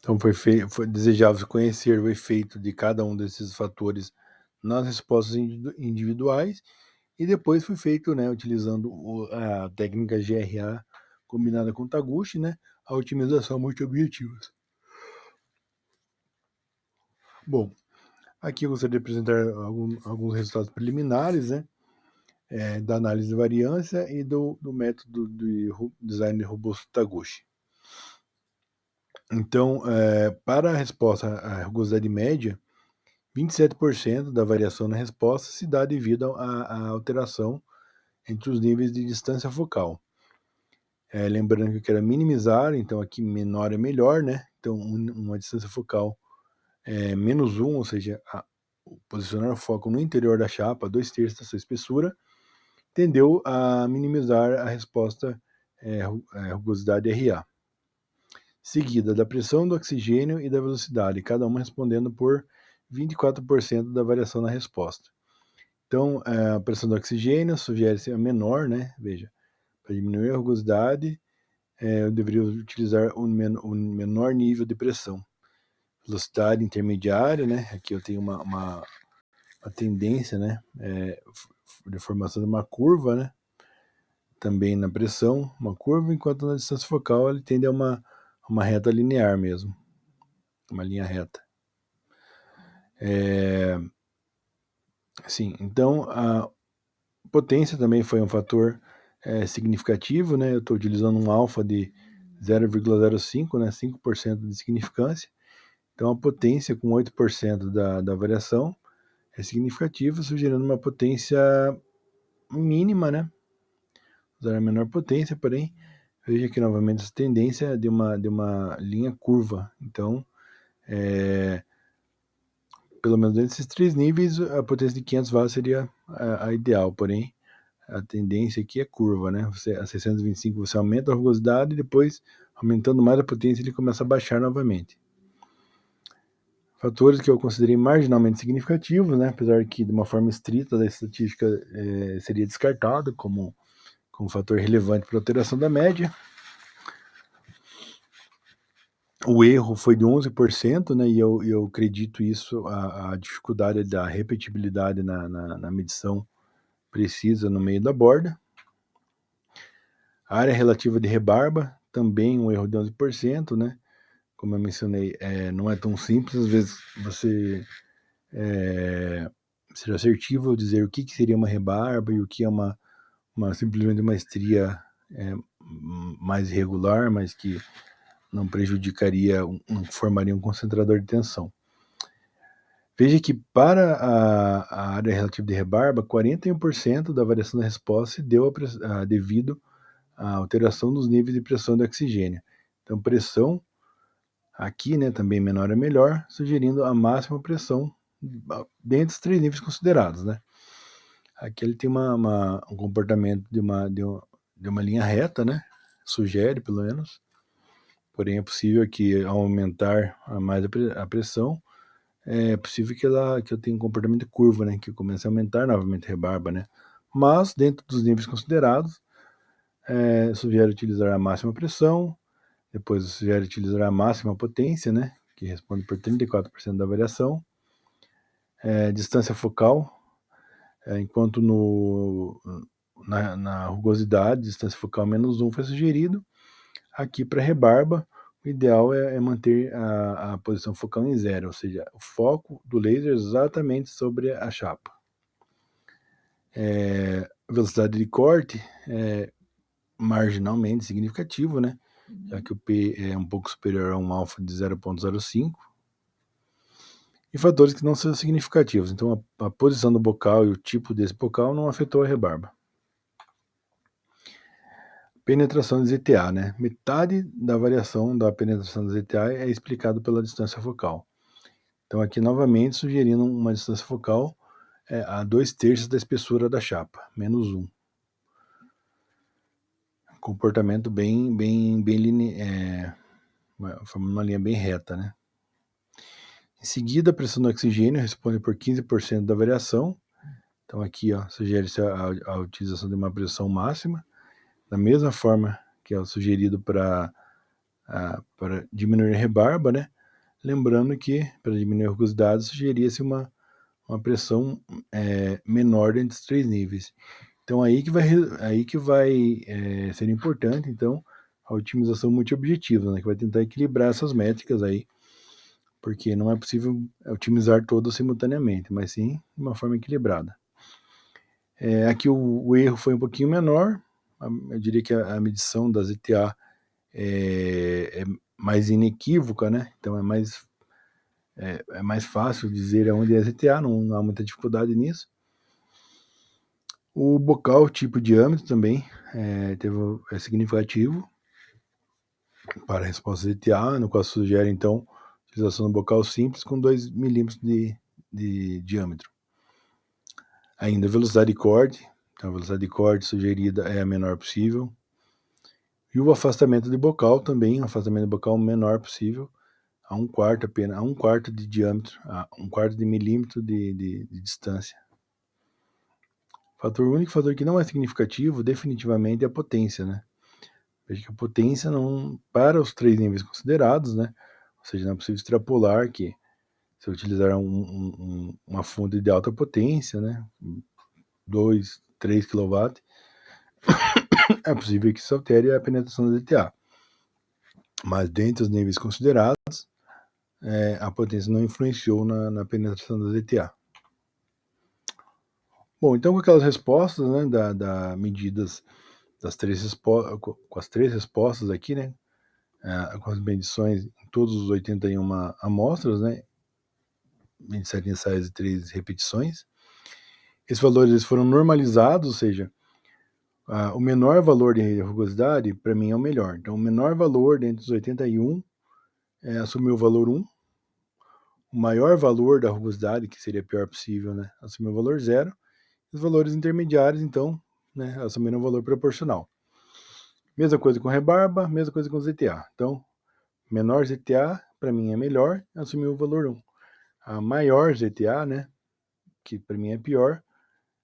Então foi desejável conhecer o efeito de cada um desses fatores nas respostas individuais, e depois foi feito, né, utilizando a técnica GRA combinada com Taguchi, né, a otimização multi-objetivos. Bom, aqui eu gostaria de apresentar alguns resultados preliminares, né, da análise de variância e do método de design robusto Taguchi. Então, para a resposta à rugosidade média, 27% da variação na resposta se dá devido à alteração entre os níveis de distância focal. Lembrando que eu quero minimizar, então aqui menor é melhor, né? Então, uma distância focal menos 1, ou seja, posicionar o foco no interior da chapa, 2/3 da sua espessura, tendeu a minimizar a resposta rugosidade RA. Seguida da pressão do oxigênio e da velocidade, cada uma respondendo por 24% da variação na resposta. Então, a pressão do oxigênio sugere-se a menor, né? Veja, para diminuir a rugosidade, eu deveria utilizar um menor nível de pressão. Velocidade intermediária, né? Aqui eu tenho uma tendência, né? De formação de uma curva, né? Também na pressão, uma curva, enquanto na distância focal ele tende a uma reta linear mesmo, uma linha reta. Sim, então a potência também foi um fator significativo, né? Eu estou utilizando um alfa de 0,05, né? 5% de significância. Então a potência com 8% da variação é significativa, sugerindo uma potência mínima, né? Usar a menor potência, porém, veja aqui novamente essa tendência de uma linha curva. Então, pelo menos nesses 3 níveis, a potência de 500 watts seria a ideal, porém, a tendência aqui é curva, né? A 625 você aumenta a rugosidade e depois, aumentando mais a potência, ele começa a baixar novamente. Fatores que eu considerei marginalmente significativos, né? Apesar que de uma forma estrita da estatística seria descartado como fator relevante para a alteração da média. O erro foi de 11%, né? E eu acredito isso, a dificuldade da repetibilidade na medição precisa no meio da borda. A área relativa de rebarba, também um erro de 11%, né? Como eu mencionei, não é tão simples, às vezes você seja assertivo ao dizer o que seria uma rebarba e o que é simplesmente uma estria mais irregular, mas que não prejudicaria, não formaria um concentrador de tensão. Veja que para a área relativa de rebarba, 41% da variação da resposta se deu devido à alteração dos níveis de pressão do oxigênio. Então, pressão aqui, né, também menor é melhor, sugerindo a máxima pressão dentro dos 3 níveis considerados, né. Aqui ele tem um comportamento de uma linha reta, né, sugere pelo menos, porém é possível que ao aumentar mais a pressão, é possível que eu tenha um comportamento de curva, né, que comece a aumentar novamente a rebarba, né. Mas dentro dos níveis considerados, sugere utilizar a máxima pressão, depois sugere utilizar a máxima potência, né, que responde por 34% da variação. Distância focal, enquanto na rugosidade, distância focal menos 1 foi sugerido. Aqui para rebarba, o ideal é manter a posição focal em 0, ou seja, o foco do laser exatamente sobre a chapa. Velocidade de corte é marginalmente significativo, né? Já que o P é um pouco superior a um alfa de 0,05. E fatores que não são significativos. Então, a posição do bocal e o tipo desse bocal não afetou a rebarba. Penetração de ZTA, né? Metade da variação da penetração de ZTA é explicado pela distância focal. Então, aqui novamente sugerindo uma distância focal a 2/3 da espessura da chapa, menos 1. Comportamento bem linear, formando uma linha bem reta, né? Em seguida, a pressão do oxigênio responde por 15% da variação. Então aqui sugere-se a utilização de uma pressão máxima, da mesma forma que é o sugerido para para diminuir a rebarba, né? Lembrando que para diminuir a rugosidade sugeria-se uma pressão menor entre os 3 níveis. Então aí que vai ser importante, então, a otimização multiobjetiva, né, que vai tentar equilibrar essas métricas aí, porque não é possível otimizar todas simultaneamente, mas sim de uma forma equilibrada. Aqui o erro foi um pouquinho menor, eu diria que a medição das ETA é mais inequívoca, né? Então é mais fácil dizer onde é a ETA, não há muita dificuldade nisso. O bocal tipo diâmetro também é significativo para a resposta de ETA, no qual sugere então a utilização do bocal simples com 2 milímetros de diâmetro. Ainda a velocidade de corte, então a velocidade de corte sugerida é a menor possível. E o afastamento de bocal também, o afastamento de bocal menor possível, a 1/4 apenas, a 1/4 de diâmetro, a 1/4 de milímetro de distância. O único fator que não é significativo, definitivamente, é a potência, né? Veja que a potência não, para os 3 níveis considerados, né? Ou seja, não é possível extrapolar que se eu utilizar uma fonte de alta potência, né? 2, 3 kW, é possível que isso altere a penetração da DTA. Mas dentre os níveis considerados, a potência não influenciou na penetração da DTA. Bom, então com aquelas respostas, né, medidas das com as 3 respostas aqui, né, com as medições em todos os 81 amostras, né, 27 ensaios e 3 repetições. Esses valores foram normalizados, ou seja, o menor valor de rugosidade, para mim, é o melhor. Então, o menor valor dentre os 81 assumiu o valor 1. O maior valor da rugosidade, que seria pior possível, né, assumiu o valor 0. Os valores intermediários, então, né, assumiram o valor proporcional. Mesma coisa com rebarba, mesma coisa com ZTA. Então, menor ZTA, para mim, é melhor, assumiu o valor 1. A maior ZTA, né, que para mim é pior,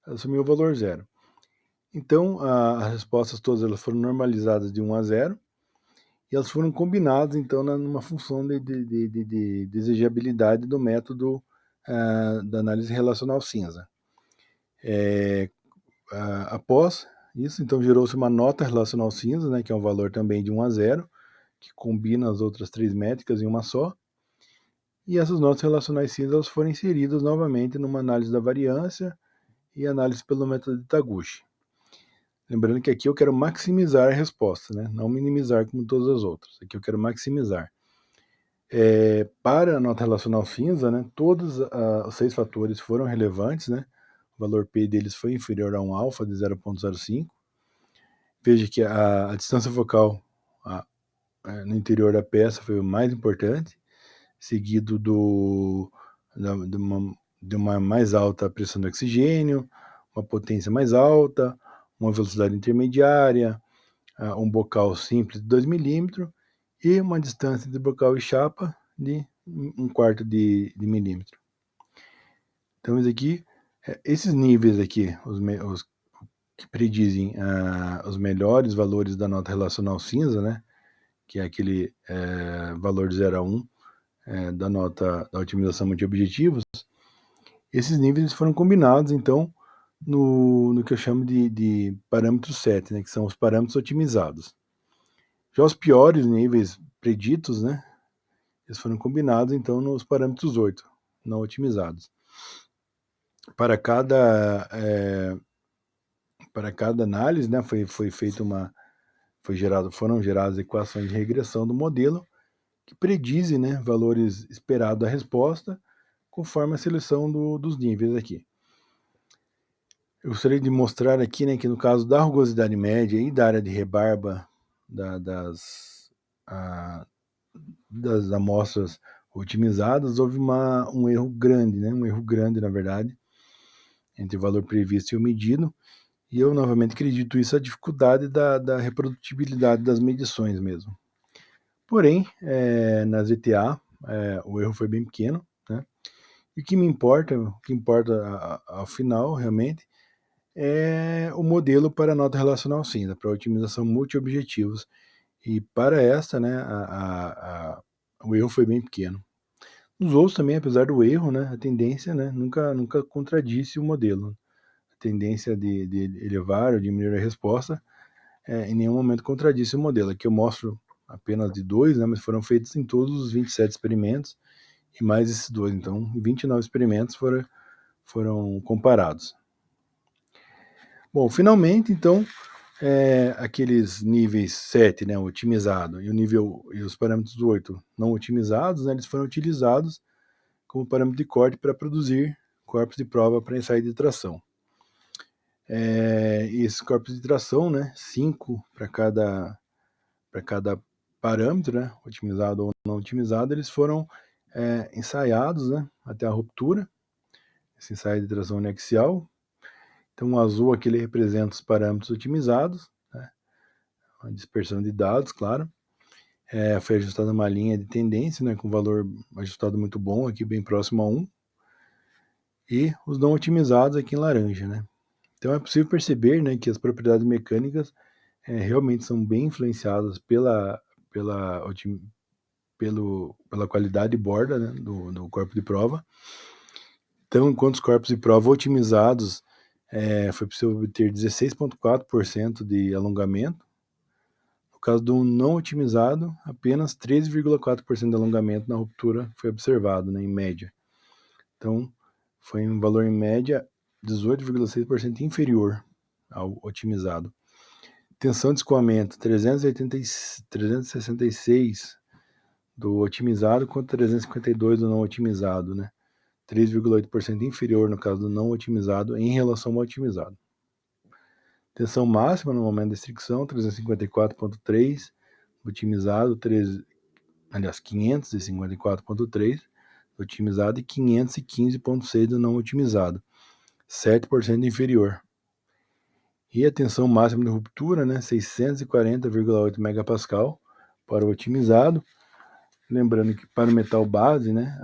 assumiu o valor 0. Então, as respostas todas elas foram normalizadas de 1 a 0 e elas foram combinadas, então, numa função de desejabilidade do método da análise relacional cinza. Após isso, então, gerou-se uma nota relacional cinza, né, que é um valor também de 1 a 0, que combina as outras 3 métricas em uma só. E essas notas relacionais cinzas foram inseridas novamente numa análise da variância e análise pelo método de Taguchi. Lembrando que aqui eu quero maximizar a resposta, né? Não minimizar como todas as outras. Aqui eu quero maximizar. Para a nota relacional cinza, né, todos os 6 fatores foram relevantes, né? O valor P deles foi inferior a um alfa de 0,05. Veja que a distância focal no interior da peça foi o mais importante, seguido de uma mais alta pressão de oxigênio, uma potência mais alta, uma velocidade intermediária, um bocal simples de 2 milímetros e uma distância entre bocal e chapa de 1/4 de milímetro. Então, esses níveis aqui, os que predizem os melhores valores da nota relacional cinza, né, que é aquele valor de 0 a 1 da nota da otimização multiobjetivos, esses níveis foram combinados, então, no que eu chamo de parâmetro 7, né, que são os parâmetros otimizados. Já os piores níveis preditos, né, eles foram combinados, então, nos parâmetros 8, não otimizados. Para cada análise, né, foram geradas equações de regressão do modelo que predizem, né, valores esperados da resposta conforme a seleção dos níveis aqui. Eu gostaria de mostrar aqui, né, que no caso da rugosidade média e da área de rebarba das amostras otimizadas, houve um erro grande, né, na verdade, entre o valor previsto e o medido, e eu novamente acredito isso a dificuldade da reprodutibilidade das medições mesmo. Porém, nas ETA, o erro foi bem pequeno, né, e o que importa ao final, realmente, é o modelo para a nota relacional cinza, para a otimização multiobjetivos, E para esta, né, o erro foi bem pequeno. Nos outros também, apesar do erro, né, a tendência, né, nunca contradisse o modelo. A tendência de elevar ou diminuir a resposta em nenhum momento contradisse o modelo. Aqui eu mostro apenas de 2, né, mas foram feitos em todos os 27 experimentos e mais esses 2. Então, 29 experimentos foram comparados. Bom, finalmente, então, aqueles níveis 7, né, otimizado, e os parâmetros do 8 não otimizados, né, eles foram utilizados como parâmetro de corte para produzir corpos de prova para ensaio de tração. E esses corpos de tração, né, 5 para cada parâmetro, né, otimizado ou não otimizado, eles foram ensaiados, né, até a ruptura, esse ensaio de tração anexial. Então, o azul aqui ele representa os parâmetros otimizados, né, a dispersão de dados, claro. Foi ajustada uma linha de tendência, né, com valor ajustado muito bom, aqui bem próximo a 1. E os não otimizados aqui em laranja, né. Então é possível perceber, né, que as propriedades mecânicas realmente são bem influenciadas pela qualidade de borda, né, do corpo de prova. Então, enquanto os corpos de prova otimizados foi possível obter 16,4% de alongamento, no caso do não otimizado, apenas 13,4% de alongamento na ruptura foi observado, né, em média. Então, foi um valor em média 18,6% inferior ao otimizado. Tensão de escoamento 366 do otimizado contra 352 do não otimizado, né? 3,8% inferior no caso do não otimizado em relação ao otimizado. Tensão máxima no momento de fricção 354,3, otimizado 554,3 otimizado e 515,6 do não otimizado, 7% inferior. E a tensão máxima de ruptura, né, 640,8 megapascal para o otimizado. Lembrando que para o metal base, né,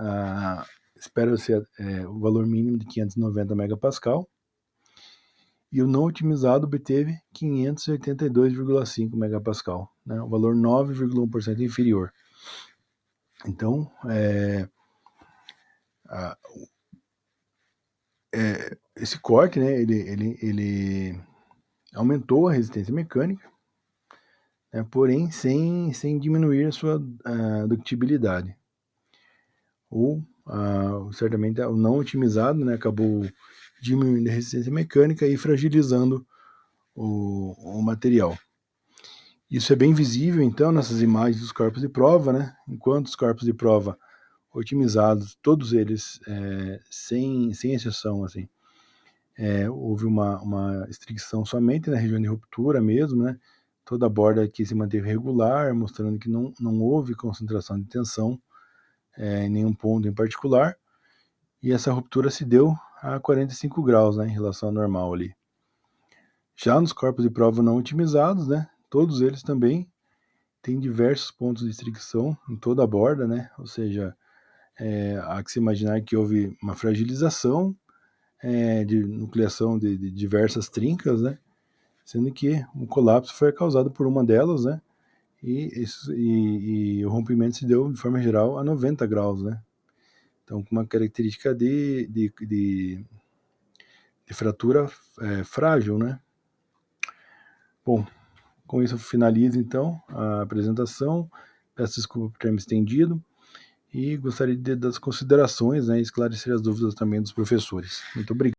espera-se o valor mínimo de 590 megapascal. E o não otimizado obteve 582,5 megapascal, né, o valor 9,1% inferior. Então, esse corte, né, ele aumentou a resistência mecânica, né, porém sem diminuir a sua ductibilidade. Ou, certamente, o não otimizado, né, acabou diminuindo a resistência mecânica e fragilizando o material. Isso é bem visível, então, nessas imagens dos corpos de prova, né? Enquanto os corpos de prova otimizados, todos eles, sem exceção, assim, houve uma restrição somente na região de ruptura mesmo, né? Toda a borda aqui se manteve regular, mostrando que não houve concentração de tensão em nenhum ponto em particular, e essa ruptura se deu a 45 graus, né, em relação ao normal ali. Já nos corpos de prova não otimizados, né, todos eles também têm diversos pontos de fricção em toda a borda, né, ou seja, há que se imaginar que houve uma fragilização de nucleação de diversas trincas, né, sendo que o colapso foi causado por uma delas, né, e o rompimento se deu de forma geral a 90 graus, né. Então, com uma característica de fratura frágil, né. Bom, com isso eu finalizo então a apresentação. Peço desculpa por ter me estendido e gostaria das considerações, né, e esclarecer as dúvidas também dos professores. Muito obrigado.